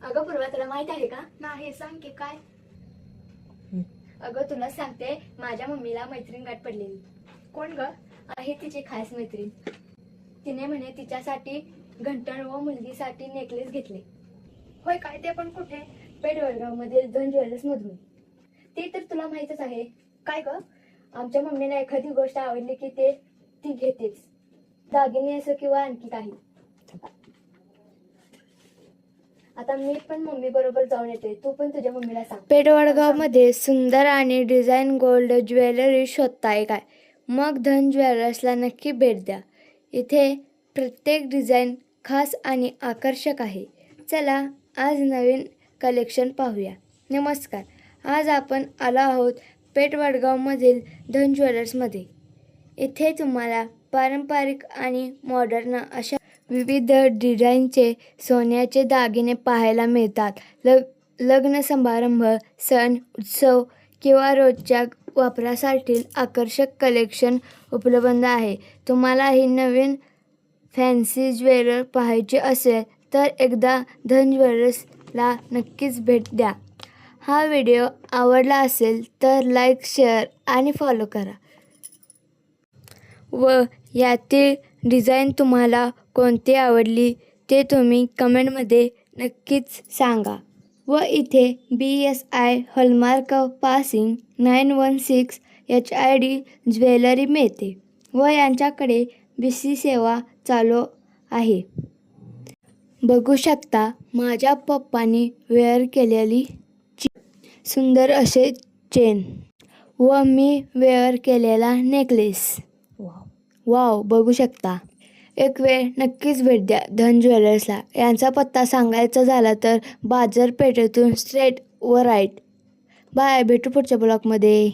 अगं पूर्वा, तुला माहित आहे का? नाही, सांग की काय. अगं तुला सांगते, माझ्या मम्मीला मैत्रीण गाठ पडलेली कोण ग? आहे, तिची खास मैत्रीण. तिने म्हणे तिच्यासाठी घंटण व मुलगीसाठी नेकलेस घेतले. होय काय, ते पण कुठे? पेठ वडगाव मधील धन ज्वेलर्स मधून. ते तर तुला माहितच आहे. काय ग? आमच्या मम्मीला एखादी गोष्ट आवडली की ती घेतेच, दागिने असो किंवा आणखी काही. आता मी पण मम्मी बरोबर जाऊन येते, तू पण तुझ्या मम्मीला सांग. पेठ वडगाव मध्ये सुंदर आणि डिझाईन गोल्ड ज्वेलरी शोधताय काय? मग धन ज्वेलर्सला नक्की भेट द्या. इथे प्रत्येक डिझाईन खास आणि आकर्षक आहे. चला आज नवीन कलेक्शन पाहूया. नमस्कार, आज आपण आलो आहोत पेठ वडगावमधील धन ज्वेलर्समध्ये. इथे तुम्हाला पारंपरिक आणि मॉडर्न अशा विविध डिझाईनचे सोन्याचे दागिने पाहायला मिळतात. लग्न समारंभ, सण, उत्सव किंवा रोजच्या वापरासाठी आकर्षक कलेक्शन उपलब्ध आहे. तुम्हालाही नवीन फॅन्सी ज्वेलरी पाहायची असेल तर एकदा धन ज्वेलर्सला नक्कीच भेट द्या. हा व्हिडिओ आवडला असेल तर लाईक, शेअर आणि फॉलो करा. व यातील डिझाईन तुम्हाला कोणती आवडली ते तुम्ही कमेंटमध्ये नक्कीच सांगा. व इथे BSI hallmark passing 916 HID jewellery मिळते व यांच्याकडे BC सेवा चालू आहे. बघू शकता माझ्या पप्पांनी वेअर केलेली सुंदर असे चेन व मी वेअर केलेला नेकलेस. वाव, बघू शकता. एक वेळ नक्कीच भेट द्या धन ज्वेलर्सला. यांचा पत्ता सांगायचा झाला तर बाजारपेठेतून स्ट्रेट व राईट. बाय, भेटू पुढच्या ब्लॉगमध्ये.